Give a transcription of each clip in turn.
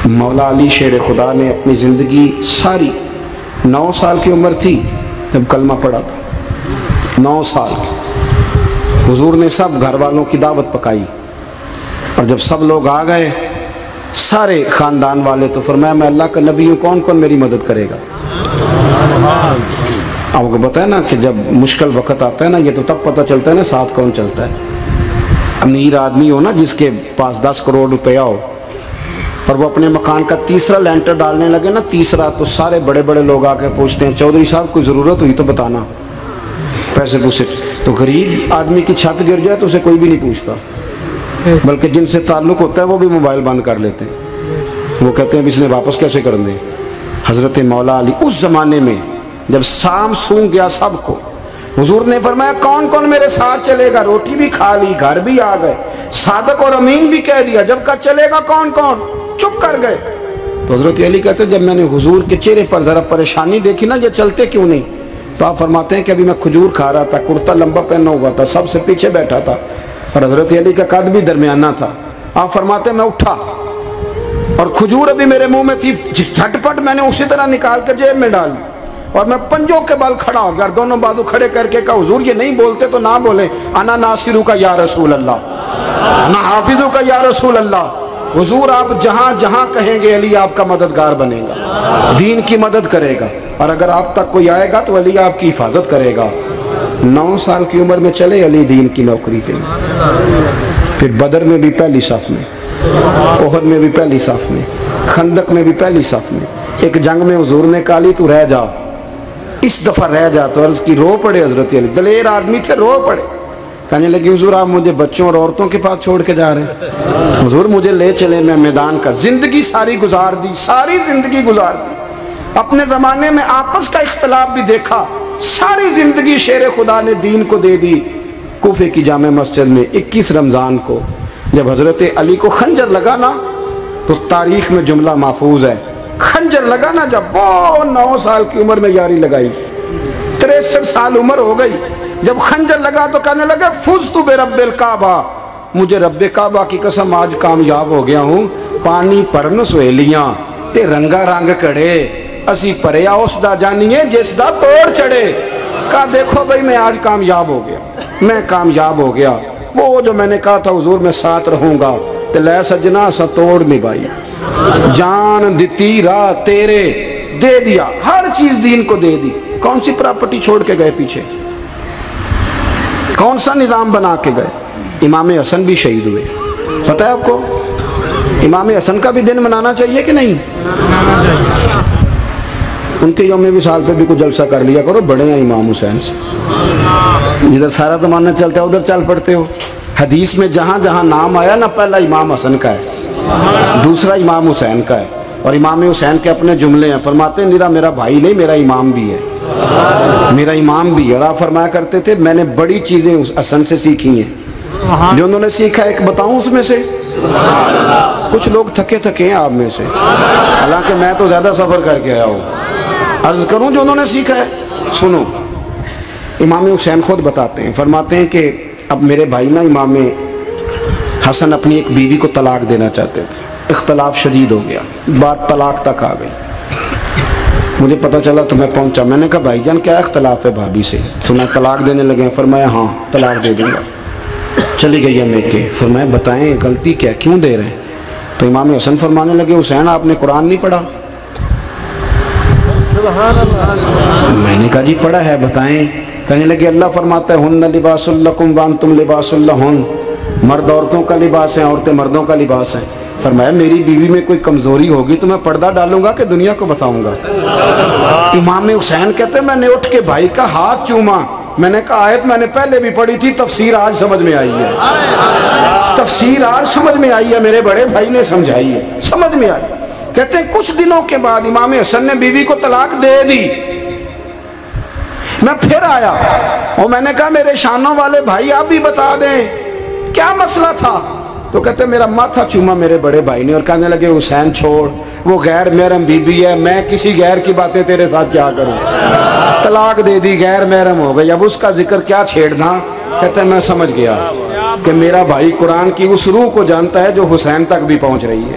مولا علی شیر خدا نے اپنی زندگی ساری 9 سال کی عمر تھی جب کلمہ پڑھا تھا، 9 سال حضور نے سب گھر والوں کی دعوت پکائی، اور جب سب لوگ آ گئے سارے خاندان والے، تو فرمایا میں اللہ کا نبی ہوں، کون کون میری مدد کرے گا؟ آپ کو پتہ ہے نا کہ جب مشکل وقت آتا ہے نا، یہ تو تب پتہ چلتا ہے نا ساتھ کون چلتا ہے۔ امیر آدمی ہو نا، جس کے پاس 10 کروڑ روپیہ ہو، اور وہ اپنے مکان کا تیسرا لینٹر ڈالنے لگے نا، تیسرا، تو سارے بڑے بڑے لوگ آ کے پوچھتے ہیں چودھری صاحب کوئی ضرورت ہوئی تو بتانا، پیسے پوچھے۔ تو غریب آدمی کی چھت گر جائے تو اسے کوئی بھی نہیں پوچھتا، بلکہ جن سے تعلق ہوتا ہے وہ بھی موبائل بند کر لیتے ہیں، وہ کہتے ہیں اب اس نے واپس کیسے کر دیں۔ حضرت مولا علی اس زمانے میں جب شام سونگ گیا سب کو، حضور نے فرمایا کون کون میرے ساتھ چلے گا؟ روٹی بھی کھا لی، گھر بھی آ گئے، صادق اور امین بھی کہہ دیا، جب کہا چلے گا کون کون؟ چپ کر گئے۔ تو حضرت علی کہتے ہیں جب میں نے حضور کے چہرے پر ذرا پریشانی دیکھی نا، یہ چلتے کیوں نہیں؟ تو آپ فرماتے ہیں کہ ابھی میں کھجور کھا رہا تھا، کرتا لمبا پہنا ہوا تھا، سب سے پیچھے بیٹھا تھا، اور حضرت علی کا قد بھی درمیانہ تھا۔ آپ فرماتے ہیں میں اٹھا اور کھجور ابھی میرے منہ میں تھی، جھٹ پٹ میں نے اسی طرح نکال کر جیب میں ڈال، اور میں پنجوں کے بل کھڑا ہو گیا، دونوں بازو کھڑے کر کے کہا حضور یہ نہیں بولتے تو نہ بولے، انا ناصرو کا یا رسول اللہ، انا حافظو کا یا رسول اللہ۔ حضور آپ جہاں جہاں کہیں گے علی آپ کا مددگار بنے گا، دین کی مدد کرے گا، اور اگر آپ تک کوئی آئے گا تو علی آپ کی حفاظت کرے گا۔ 9 سال کی عمر میں چلے علی دین کی نوکری کے لیے، پھر بدر میں بھی پہلی صف میں، احد میں بھی پہلی صف میں، خندق میں بھی پہلی صف میں۔ ایک جنگ میں حضور نے کہا علی تو رہ جا، اس دفعہ رہ جا، تو عرض کی رو پڑے حضرت علی، دلیر آدمی تھے، رو پڑے، کہنے لگی حضور آپ مجھے بچوں اور عورتوں کے پاس چھوڑ کے جا رہے ہیں؟ حضور مجھے لے چلے، میں میدان کا زندگی ساری گزار دی، ساری زندگی گزار دی، اپنے زمانے میں آپس کا اختلاف بھی دیکھا، ساری زندگی شیر خدا نے دین کو دے دی۔ کوفے کی جامع مسجد میں 21 رمضان کو جب حضرت علی کو خنجر لگا نا، تو تاریخ میں جملہ محفوظ ہے، خنجر لگا نا جب، وہ 9 سال کی عمر میں یاری لگائی، 63 سال عمر ہو گئی، جب خنجر لگا تو کہنے لگے فزت برب الکعبہ، مجھے رب کعبہ کی قسم آج کامیاب ہو گیا ہوں، پانی پرن سہیلیاں تے رنگا رنگ کڑے، اسی پریا اس دا جانیے جس دا توڑ چڑھے۔ کہا دیکھو بھائی میں آج کامیاب ہو گیا، میں کامیاب ہو گیا، وہ جو میں نے کہا تھا حضور میں ساتھ رہوں گا، تے لے سجنا سا توڑ نبھائی، جان دیتی راہ تیرے، دے دیا ہر چیز دین کو دے دی۔ کون سی پراپرٹی چھوڑ کے گئے پیچھے؟ کون سا نظام بنا کے گئے؟ امام حسن بھی شہید ہوئے، پتہ ہے آپ کو؟ امام حسن کا بھی دن منانا چاہیے کہ نہیں؟ ان کے یوم وصال پہ بھی کوئی جلسہ کر لیا کرو، بڑے ہیں امام حسین سے، جدھر سارا زمانہ چلتا ہے ادھر چل پڑتے ہو۔ حدیث میں جہاں جہاں نام آیا نا، پہلا امام حسن کا ہے، دوسرا امام حسین کا ہے، اور امام حسین کے اپنے جملے ہیں، فرماتے ہیں میرا بھائی نہیں، میرا امام بھی ہے، میرا امام بھی ہے۔ اور آپ فرمایا کرتے تھے میں نے بڑی چیزیں اس حسن سے سیکھی ہیں، جو انہوں نے سیکھا ایک بتاؤں اس میں سے؟ کچھ لوگ تھکے ہیں آپ میں سے، حالانکہ میں تو زیادہ سفر کر کے آیا ہوں، عرض کروں جو انہوں نے سیکھا ہے؟ سنو، امام حسین خود بتاتے ہیں، فرماتے ہیں کہ اب میرے بھائی نا امام حسن اپنی ایک بیوی کو طلاق دینا چاہتے تھے، اختلاف شدید ہو گیا، بات طلاق تک آ گئی، مجھے پتہ چلا تو میں پہنچا، میں نے کہا بھائی جان کیا اختلاف ہے بھابھی سے؟ سنا طلاق دینے لگے ہیں، فرمایا ہاں طلاق دے دوں گا۔ چلی گئی ہے میکے، فرمایا بتائیں غلطی کیا، کیوں دے رہے ہیں؟ تو امام حسن فرمانے لگے حسین آپ نے قرآن نہیں پڑھا؟ میں نے کہا جی پڑھا ہے، بتائیں۔ کہنے لگے اللہ فرماتا ہے ہن لباس لکم وانتم لباس لہن، مرد عورتوں کا لباس ہے، عورتیں مردوں کا لباس ہے۔ فرمایا میری بیوی میں کوئی کمزوری ہوگی تو میں پردہ ڈالوں گا کہ دنیا کو بتاؤں گا؟ امام حسین کہتے ہیں میں نے اٹھ کے بھائی کا ہاتھ چوما، میں نے کہا آیت میں نے پہلے بھی پڑھی تھی، تفسیر آج سمجھ میں آئی ہے، تفسیر آج سمجھ میں آئی ہے، میرے بڑے بھائی نے سمجھائی ہے، سمجھ میں آئی۔ کہتے ہیں کچھ دنوں کے بعد امام حسن نے بیوی کو طلاق دے دی، میں پھر آیا اور میں نے کہا میرے شانوں والے بھائی آپ بھی بتا دیں کیا مسئلہ تھا؟ تو کہتے ہیں میرا ماتھا چوما میرے بڑے بھائی نے اور کہنے لگے حسین چھوڑ، وہ غیر محرم بیوی ہے، میں کسی غیر کی باتیں تیرے ساتھ کیا کروں؟ طلاق دے دی، غیر محرم ہو گئی، اب اس کا ذکر کیا چھیڑنا؟ کہتے ہیں میں سمجھ گیا کہ میرا بھائی قرآن کی اس روح کو جانتا ہے جو حسین تک بھی پہنچ رہی ہے۔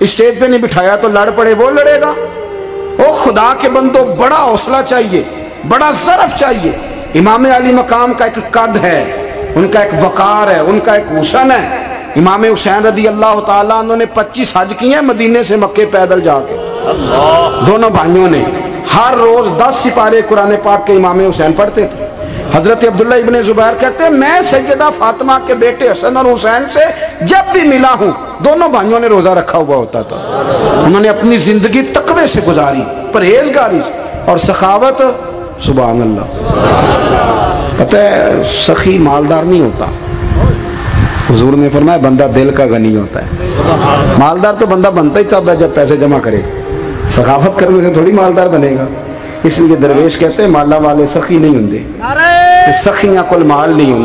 اسٹیج پہ نہیں بٹھایا تو لڑ پڑے وہ لڑے گا؟ او خدا کے بندو، بڑا حوصلہ چاہیے، بڑا ظرف چاہیے۔ امام علی مقام کا ایک قد ہے، ان کا ایک وقار ہے، ان کا ایک حسن ہے۔ امام حسین رضی اللہ تعالیٰ عنہ نے 25 حج کیے ہیں مدینے سے مکے پیدل جا کے، دونوں بھائیوں نے۔ ہر روز 10 سپارے قرآن پاک کے امام حسین پڑھتے تھے۔ حضرت عبداللہ ابن زبیر کہتے ہیں میں سیدہ فاطمہ کے بیٹے حسن اور حسین سے جب بھی ملا ہوں، دونوں بھائیوں نے روزہ رکھا ہوا ہوتا تھا۔ انہوں نے اپنی زندگی تقوی سے گزاری، پرہیزگاری اور سخاوت۔ سبحان اللہ۔ پتہ ہے سخی مالدار نہیں ہوتا، حضور نے فرمایا بندہ دل کا غنی ہوتا ہے۔ مالدار تو بندہ بنتا ہی تب ہے جب پیسے جمع کرے، سخاوت کرنے سے تھوڑی مالدار بنے گا۔ اس لیے درویش کہتے ہیں مالا والے سخی نہیں ہوں، سخیاں کل مال نہیں ہوں۔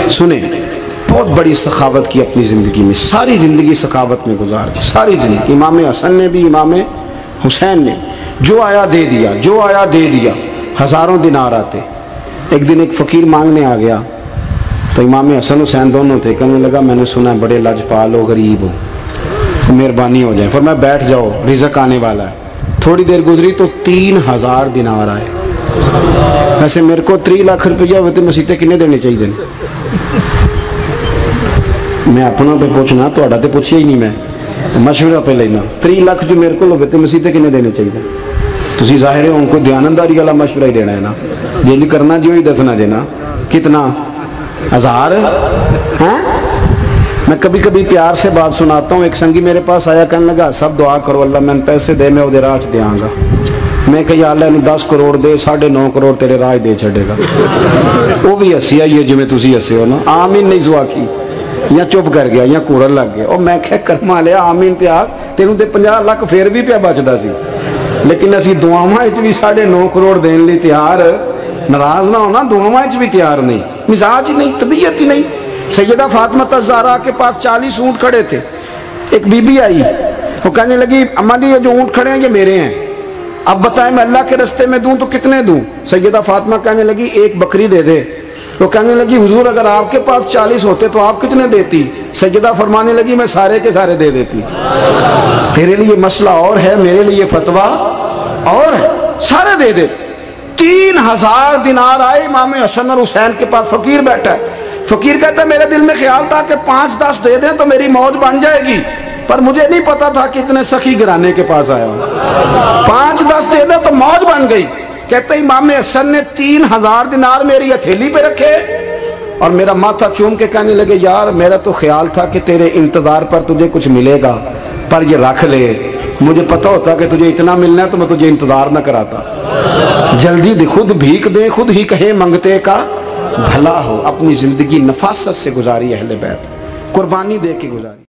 سنیں بہت بڑی سخاوت کی اپنی زندگی میں، ساری زندگی سخاوت میں گزار دی، ساری زندگی۔ امام حسن نے بھی، امام حسین نے جو آیا دے دیا، جو آیا دے دیا۔ ہزاروں دینار آتے۔ ایک دن ایک فقیر مانگنے آ گیا تو امام حسن حسین دونوں تھے، کہنے لگا میں نے سنا ہے بڑے لاجپال ہو، غریب ہو، مہربانی ہو جائے۔ فرمایا بیٹھ جاؤ، رزق آنے والا ہے۔ تھوڑی دیر گزری تو 3000 دینار آئے۔ ویسے میرے کو 3 لاکھ روپیہ ہوتے مسیطے کنے دینے چاہیے؟ میں اپنا پہ پوچھنا، تو اڑا تے پوچھیا ہی نہیں، میں مشورہ پہ لینا۔ 3 لاکھ جو میرے کو ہوتے مسیطے کنے دینے چاہیے؟ تسی ظاہر ہے ان کو دیانتداری والا مشورہ ہی دینا ہے نا، جی کرنا جو ہی دسنا دینا۔ کتنا؟ 1000؟ ہاں میں کبھی کبھی پیار سے بات سناتا ہوں۔ ایک سنگی میرے پاس آیا، کہنے لگا سب دعا کرو اللہ میں پیسے دے، میں وہ راج دیاں گا۔ میں کہ یا اللہ انہوں 10 کروڑ دے، 9.5 کروڑ تیرے راج دے چھڑے گا۔ وہ بھی ہسی آئی ہے جو میں تسی ہسے ہو نا، آمین نہیں زوا کی، یا چپ کر گیا یا کورن لگ گیا۔ اور میں کہ کرما لیا آمین تے آگ، تینوں تے 50 لاکھ پھر بھی پیا بچدا سی، لیکن اسی دعاواں وچ بھی 9.5 کروڑ دین لی تیار، ناراض نہ ہونا، دعاواں وچ بھی تیار نہیں، مزاج ہی نہیں، طبیعت ہی نہیں۔ سیدہ فاطمہ الزہرا کے پاس 40 اونٹ کھڑے تھے۔ ایک بی بی آئی، وہ کہنے لگی اماں جی یہ جو اونٹ کھڑے ہیں یہ میرے ہیں، اب بتائیں میں اللہ کے رستے میں دوں تو کتنے دوں؟ سیدہ فاطمہ کہنے لگی 1 بکری دے دے۔ وہ کہنے لگی حضور اگر آپ کے پاس 40 ہوتے تو آپ کتنے دیتی؟ سیدہ فرمانے لگی میں سارے کے سارے دے دیتی۔ تیرے لیے مسئلہ اور ہے، میرے لیے فتویٰ اور ہے، سارے دے دے۔ 3000 دینار آئے امام حسن اور حسین کے پاس۔ فقیر بیٹھا ہے، فقیر کہتا ہے میرے دل میں خیال تھا کہ 5-10 دے دیں تو میری موج بن جائے گی، پر مجھے نہیں پتا تھا کہ اتنے سخی گھرانے کے پاس آیا ہوں۔ 5-10 دے دیں تو موج بن گئی۔ کہتے ہیں امام حسن نے 3000 دینار میری ہتھیلی پہ رکھے اور میرا ماتھا چوم کے کہنے لگے یار میرا تو خیال تھا کہ تیرے انتظار پر تجھے کچھ ملے گا، پر یہ رکھ لے، مجھے پتا ہوتا کہ تجھے اتنا ملنا ہے تو میں تجھے انتظار نہ کراتا۔ جلدی دے، خود بھیک دے، خود ہی کہیں منگتے کا بھلا ہو۔ اپنی زندگی نفاست سے گزاری اہل بیت، قربانی دے کے گزاری۔